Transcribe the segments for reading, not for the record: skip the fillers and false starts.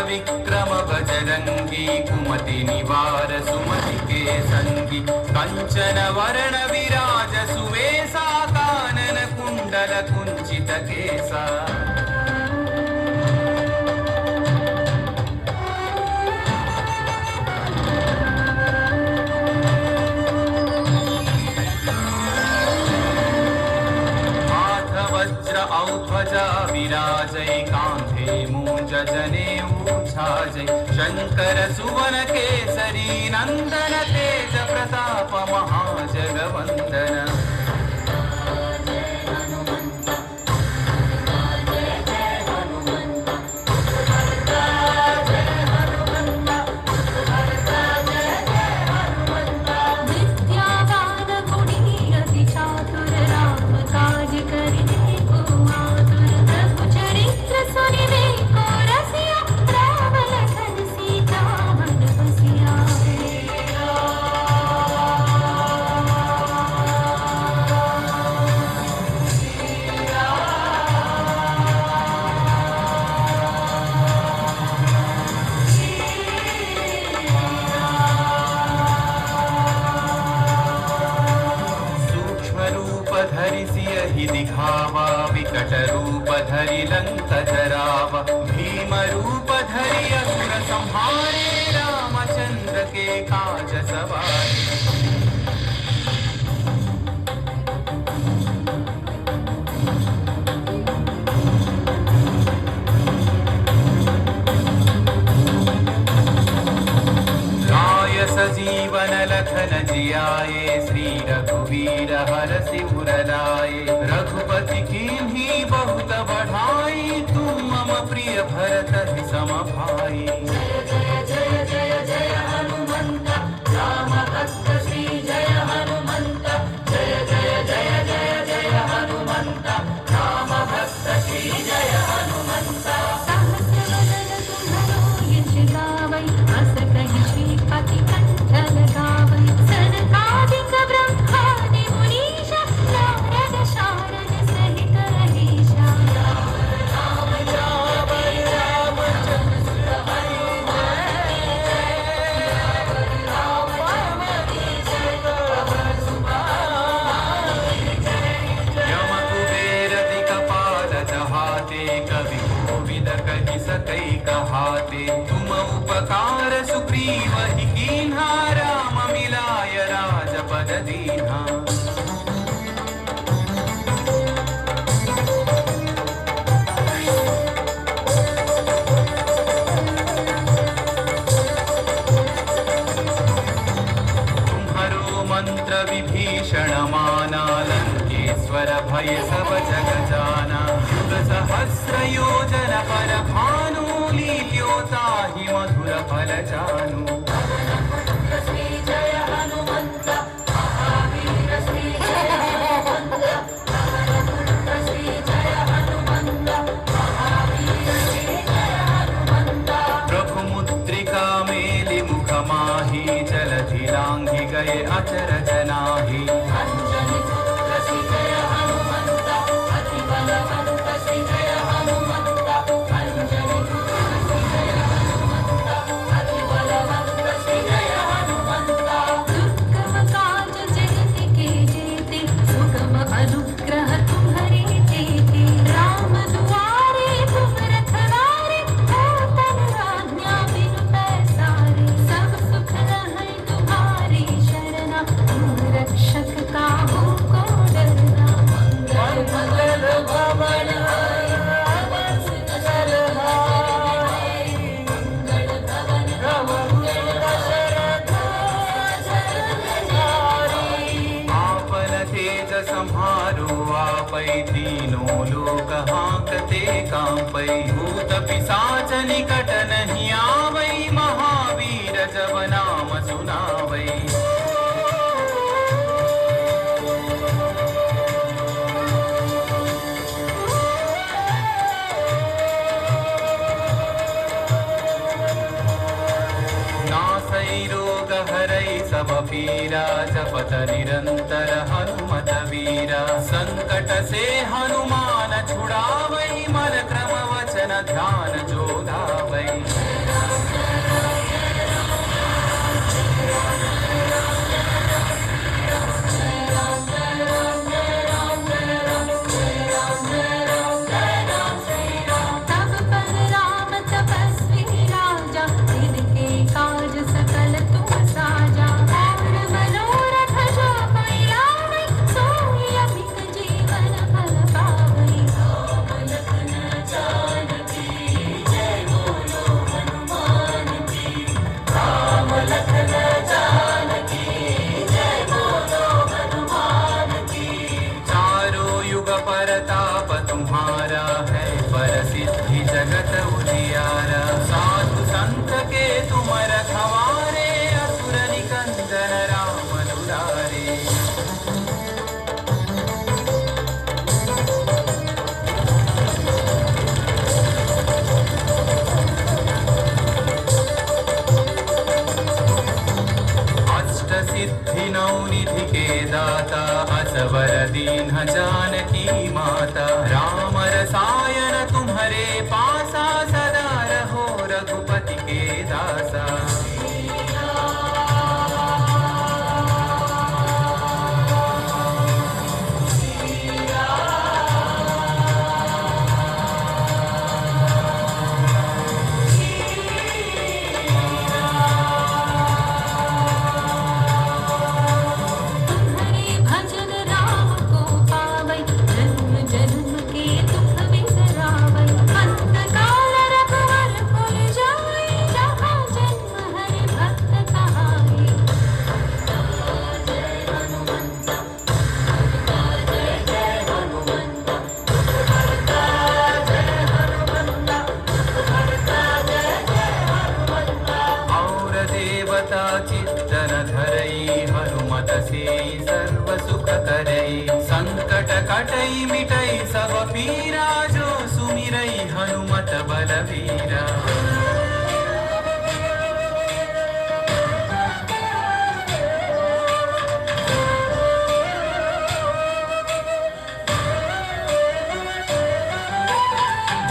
विक्रम बजरंगी कुमति निवार सुमति के संगी कंचन वरण विराज सुवेशा कानन कुंडल कुंचित केसा औध्वजा विराजै कांधे मूंज जनेऊ छाजै शंकर सुवन केसरी नंदन तेज प्रताप महाजगवंदन दिखावा विकट रूप धरि लंक जरावा भीम रूप धरि असुर संहारे रामचंद्र के काज सवारे सजीवन लखन जियाए श्री रघुवीर हरषि उर लाए रघुपति कीन्ही बहुत बढ़ाई तुम मम प्रिय भरत सम भाई जय जय जय जय जय हनुमंत राम भक्त श्री जय हनुमंत जय जय जय जय जय हनुमंत राम भक्त श्री जय हनुमंत सहस्रवदन तुम्हरो यश गावै अस कहि श्रीपति कहाते तुम उपकार सुग्रीव ही कीन्हा राम मिलाय राजपद दीन्हा तुम्हारो मंत्र विभीषण माना लंकेश्वर भय सब जग जाना युग सहस्र योजन पर भानु लील्योताहि मधुर फल जानू श्री जय हनुमंत महावीर श्री जय हनुमंत श्री जय हनुमंत महावीर श्री जय हनुमंत प्रभु मुद्रिका मेलि मुख माही जलधि लांघि गए अचरज नाही अंजनी पुत्र श्री जय हनुमंत अति बलवंत श्री जय हनुमंत अंजनी अनुग्रह तुम्हारे देते राम दुआरे तुम रखवारे तन आज्ञा बिनु पैसारे सब सुख है तुम्हारी शरणा तुम रक्षक काहू को डरना मंगल मंगल भवन संहारो आपै तीनों लोक हांकते कांपै भूत पिशाच निकट नहीं आवै महावीर जब नाम सुनावै सब पीरा जपत निरंतर हनुमत वीरा संकट से हनुमान छुड़ावै मन क्रम वचन ध्यान जो गावै। दाता असवर दीन जानकी माता राम रसायन तुम्हारे पासा सदा रहो रघुपति के दासा। चित्तन धरई हनुमत से सर्व सुख करई संकट कटई मिटई सब पीरा जो सुमिरई हनुमत बलवीरा।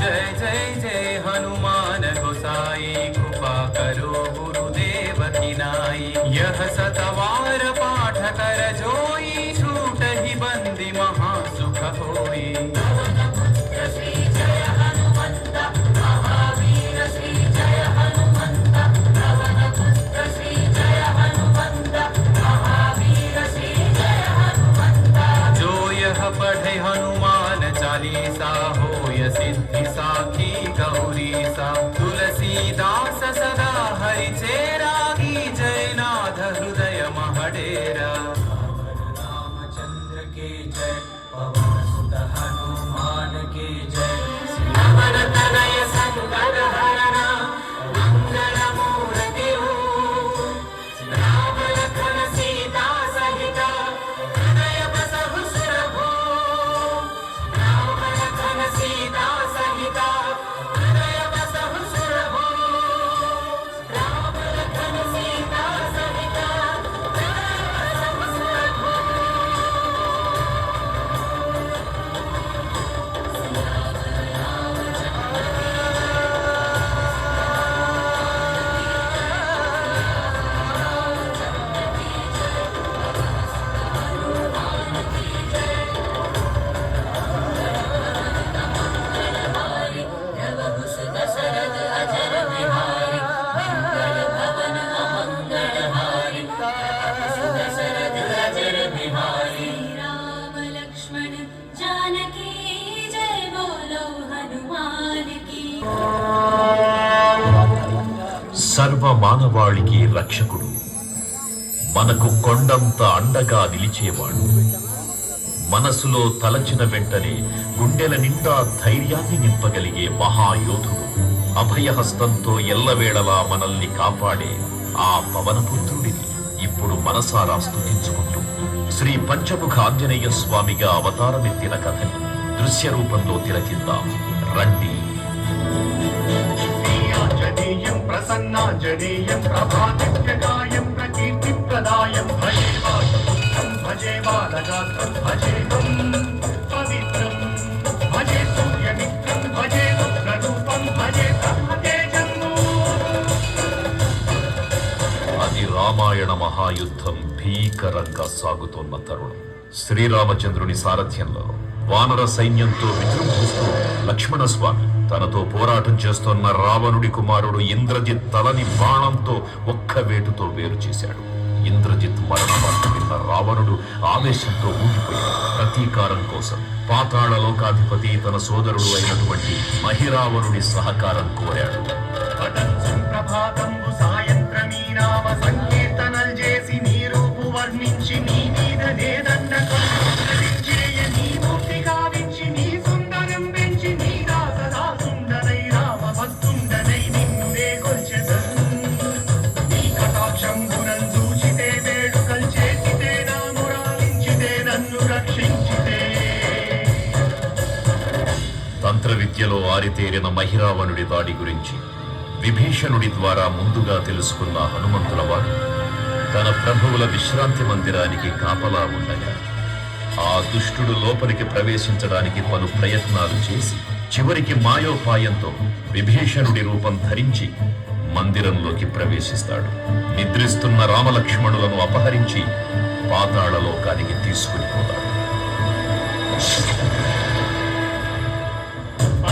जय जय जय हनुमान गोसाई कृपा करो गुरुदेव नाई यह सतवार पाठ कर जोई छूट ही बंदी महासुख होई। श्री जय हनुमंत महावीर श्री जय हनुमंत पवन पुत्र श्री जय हनुमंत महावीर श्री जय हनुमंत। जो यह पढ़े हनुमान चालीसा होय सिद्धि साखी गौरी सा तुलसीदास सदा हरि चेरा जयनाथ हृदय महडेरा। रामचंद्र के जय पवन सुत हनुमान के जय नमन तनय संकट हरण मंगल मूर्ति राम लखन सीता सहित हृदय बसहु सुरभु राम लखन सीता सहित हृदय बसहु सुरभु राम लखन सीता सहित సర్వ మానవాళికి రక్షకుడు, మనకు కొండంత అండగా నిలిచేవాడు, మనసులో తలచిన వెంటనే గుండెల నిండా ధైర్యాన్ని నింపగలిగే మహాయోధుడు, అభయహస్తంతో ఎల్లవేళలా మనల్ని కాపాడే ఆ పవనపుత్రుడిని ఇప్పుడు మనసారా స్తుతించుకుంటూ శ్రీ పంచముఖ ఆంజనేయ స్వామిగా అవతారమెత్తిన కథని దృశ్య రూపంలో తిలకిద్దాం రండి. प्रसन्नाञ्जनेयं प्रभादित्यकायं प्रकीर्तिप्रदायं भजे वासुदेवं भजे बालगात्रं भजेहं पवित्रं भजे सूर्यमित्रं भजे रुद्ररूपं भजे ब्रह्मतेजं। అది రామాయణ మహాయుద్ధం భీకరంగా సాగుతున్న తరుణం. శ్రీరామచంద్రుని సారథ్యంలో వానర సైన్యంతో విజృంభిస్తూ లక్ష్మణస్వామి తనతో పోరాటం చేస్తున్న రావణుడి కుమారుడు ఇంద్రజిత్ తలని బాణంతో ఒక్క వేటుతో వేరు చేశాడు. ఇంద్రజిత్ మరణ వార్త విన్న రావణుడు ఆవేశంతో ఊగిపోయాడు. ప్రతీకారం కోసం పాతాళ లోకాధిపతి తన సోదరుడు అయినటువంటి మహిరావణుడి సహకారం కోరాడు. తంత్ర విద్యలో ఆరితేరిన మహిరావణుడి దాడి గురించి విభీషణుడి ద్వారా ముందుగా తెలుసుకున్న హనుమంతుల వారు తన ప్రభువుల విశ్రాంతి మందిరానికి కాపలా ఉండగా ఆ దుష్టుడు లోపలికి ప్రవేశించడానికి పలు ప్రయత్నాలు చేసి చివరికి మాయోపాయంతో విభీషణుడి రూపం ధరించి మందిరంలోకి ప్రవేశిస్తాడు. నిద్రిస్తున్న రామలక్ష్మణులను అపహరించి పాతాళలోకానికి తీసుకుని పోతాడు.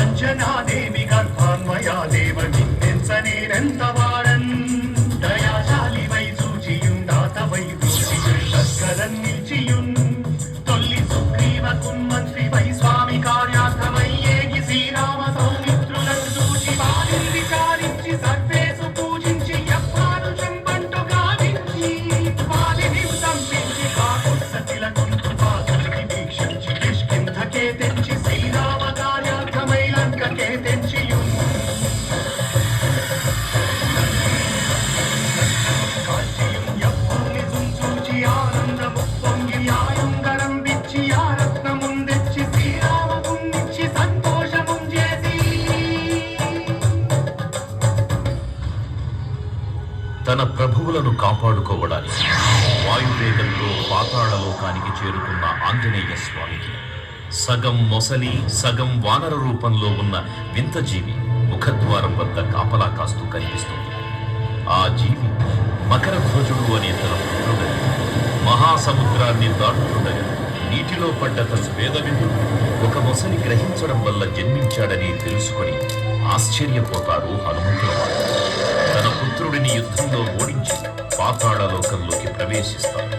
అంజనాదేవి గర్భాన్మయా దేవ నిన్నెంత వాడన్ దయాశాలి వై చూచియుండాత వై చూచియున్ నిల్చియున్ తొల్లి సుగ్రీవ కున్మంత్రి వై స్వామి కార్యార్థమై ఏగి శ్రీరామ సౌమిత్రులను చూచి వారిని విచారించి సర్వేసు పూజించి ఎప్పాలు చెంబంటు గావించి వారిని సంపించి కాకుత్సతిల కుంటు పాదుడికి వీక్షించి కిష్కింధకే తెంచి శ్రీరామ కార్యార్థమై లంకకే తెంచియున్ కాల్చియున్ ఎప్పుల్ని చూచి ఆనందము పొంగి ఆయుంగరం విచ్చి ఆ రత్నముందెచ్చి శ్రీరామమున్నిచ్చి సంతోషముం చేసి తన ప్రభువులను కాపాడుకోవడానికి వాయువేగంతో పాతాళలోకానికి చేరుకున్న ఆంజనేయ స్వామికి సగం మొసలి సగం వానర రూపంలో ఉన్న వింత జీవి ముఖద్వారం వద్ద కాపలా కాస్తూ కనిపిస్తుంది. ఆ జీవి మకర ధ్వజుడు అనే తన పుత్రుడని మహాసముద్రాన్ని దాటుతుండగా నీటిలో పడ్డ స్వేదవిందుడు ఒక మొసలి గ్రహించడం వల్ల జన్మించాడని తెలుసుకొని ఆశ్చర్యపోతారు హనుమంతుల వారు. తన పుత్రుడిని యుద్ధంలో ఓడించి పాతాళలోకంలోకి ప్రవేశిస్తాడు.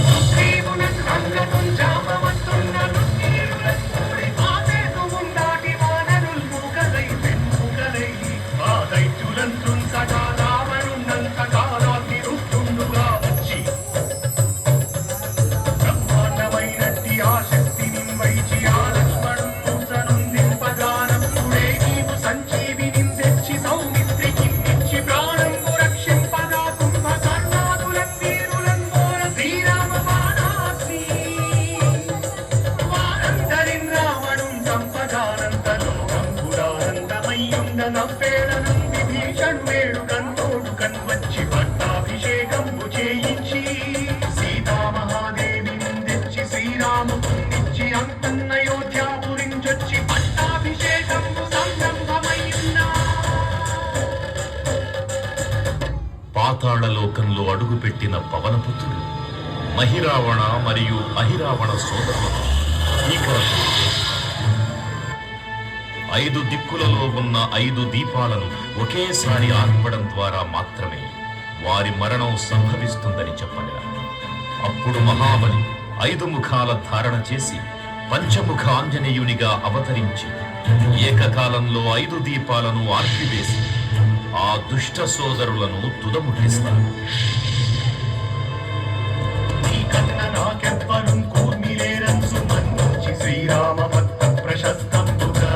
సుగ్రీవునన్ అంగదున్ జామవత్తున్నను నీరులన్ కూడి ఆసేతువున్ దాటి వానరుల్ మూగలై వెన్ముగలై ఆ దైత్యులన్ తుంచగా రావణున్నంతగా రాత్రి రుస్తుండుగా వచ్చి బ్రహ్మాండమైనట్టి ఆ శక్తిని వైచి ఆ లక్ష్మణున్ మూసనుందింపగానప్పుడే నీవు సంజీవినిం తెచ్చి సౌమిత్రికి ఇచ్చి ప్రాణంబు రక్షింపగా కుంభకర్ణాదులన్ వీరులన్ మోర శ్రీరామ బాణాగ్ని వారందరిన్ రావణున్ చంపగానంతలో కంపురానందమయ్యుండ నవ్వేళనం విభీషణుడేడు కన్నోడు కన్వచ్చి పట్టాభిషేకంబు చేయించి సీతామహాదేవిని తెచ్చి శ్రీరామునిచ్చి అంతన్నయోధ్యాపురించొచ్చి పట్టాభిషేకంబు సంరంభమయ్యున్నా పాతాళలోకంలో అడుగుపెట్టిన పవనపుత్రుడు మహిరావణ మరియు అహిరావణ సోదరులను భీకరంగా 5 దిక్కులలో ఉన్న 5 దీపాలను ఒకేసారి ఆర్పడం ద్వారా మాత్రమే వారి మరణం సంభవిస్తుందని చెప్పగా అప్పుడు మహాబలి 5 ముఖాల ధారణ చేసి పంచముఖ ఆంజనేయునిగా అవతరించి ఏకకాలంలో 5 దీపాలను ఆర్పివేసి ఆ దుష్ట సోదరులను తుదముట్టిస్తారు. నీ కన్న నాకెవ్వరున్ కూర్మిలేరంచు మన్నించి శ్రీరామ భక్త ప్రశస్తంబుగా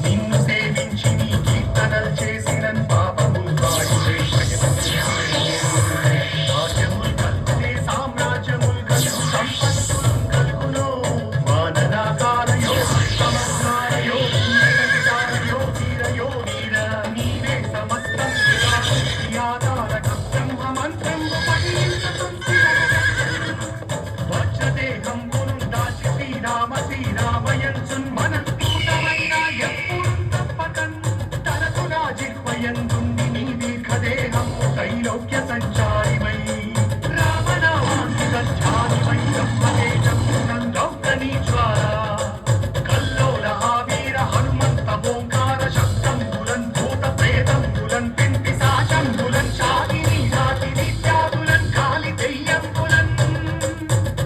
నిన్ను సేవించి నీ కీర్తనల్ చేసినన్ పాపముల్ వాయులే భాగ్యముల్ కల్గునే సామ్రాజ్యముల్ కలుగు సంపత్తులు కలుగునో వానరాకారయో సమస్కారయో వీరవిచారయో వీరయో వీర నీవే సమస్తం ఆధారక బ్రహ్మ మంత్రంబు పఠించుతుంది వజ్రదేహంబును దాచి శ్రీరామయంచున్ మనస్తూతమైన ఎప్పుడు తప్పకన్ తరచుగా జిహ్వయందుండి నీ దీర్ఘదేహము త్రైలోక్య సంచారివై రామనామాన్ని గచ్చారివై బ్రహ్మతేజమునం దౌర్గణీశ్వర కల్లోల వీర హనుమంత ఓంకార శబ్దంబులన్ భూత ప్రేతంబులన్ పిండి సాశంబులన్ శాకిని రాతి నిత్యాదులన్ కాలి దెయ్యంబులన్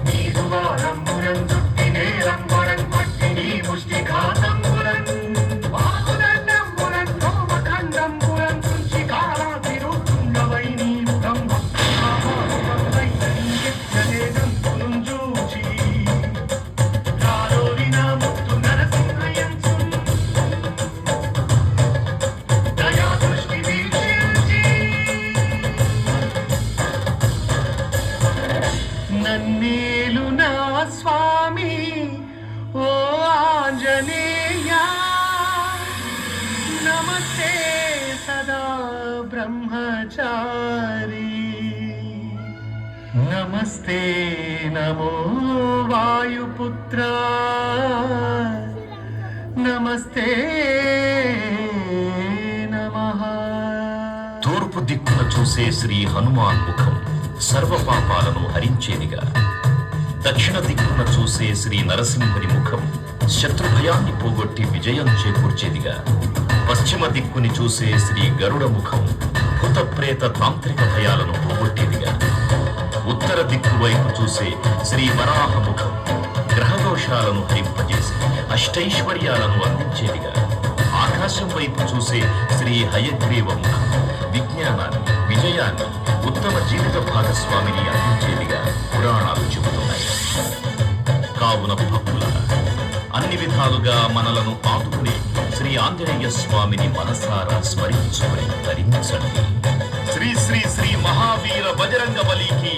నీరువారంబులన్ దుట్టి నేరంబులన్ పట్టి నీ ముష్టి ఘాతంబులన్ వాగుదండంబులన్ సోమఖండంబులన్ తుంచి కాలాతిరుతుండవై నీవు బ్రహ్మ మహానుభవైన నీ నిత్యదేహంబులున్ చూచి రారోరిన ముత్తు నరసింహయంచున్ దయా దృష్టి వీక్షించి నన్నేలు నా స్వామి ఓ ఆంజనేయ నమస్తే సంచారి నమస్తే నమో వాయుపుత్ర నమస్తే నమః. తూర్పు దిక్కున చూసే శ్రీ హనుమాన్ ముఖం సర్వ పాపాలను హరించేదిగా, దక్షిణ దిక్కున చూసే శ్రీ నరసింహుని ముఖం శత్రుభయాన్ని పోగొట్టి విజయం చేకూర్చేదిగా, పశ్చిమ దిక్కుని చూసే శ్రీ గరుడ ముఖం భూత ప్రేత తాంత్రిక భయాలను పోగొట్టేదిగా, ఉత్తర దిక్కు వైపు చూసే శ్రీ వరాహ ముఖం గ్రహదోషాలను హరింపజేసి అష్టైశ్వర్యాలను అందించేదిగా, ఆకాశం వైపు చూసే శ్రీ హయగ్రీవ ముఖం విజ్ఞానాన్ని, విజయాన్ని, ఉత్తమ జీవిత భాగస్వామిని అందించేదిగా పురాణాలు చెబుతున్నాయి. కావున భక్తులారా, అన్ని విధాలుగా మనలను ఆదుకునే శ్రీ ఆంజనేయ స్వామిని మనసారా స్మరించుకుని ధరించండి. శ్రీ శ్రీ శ్రీ మహావీర బజరంగ బలికి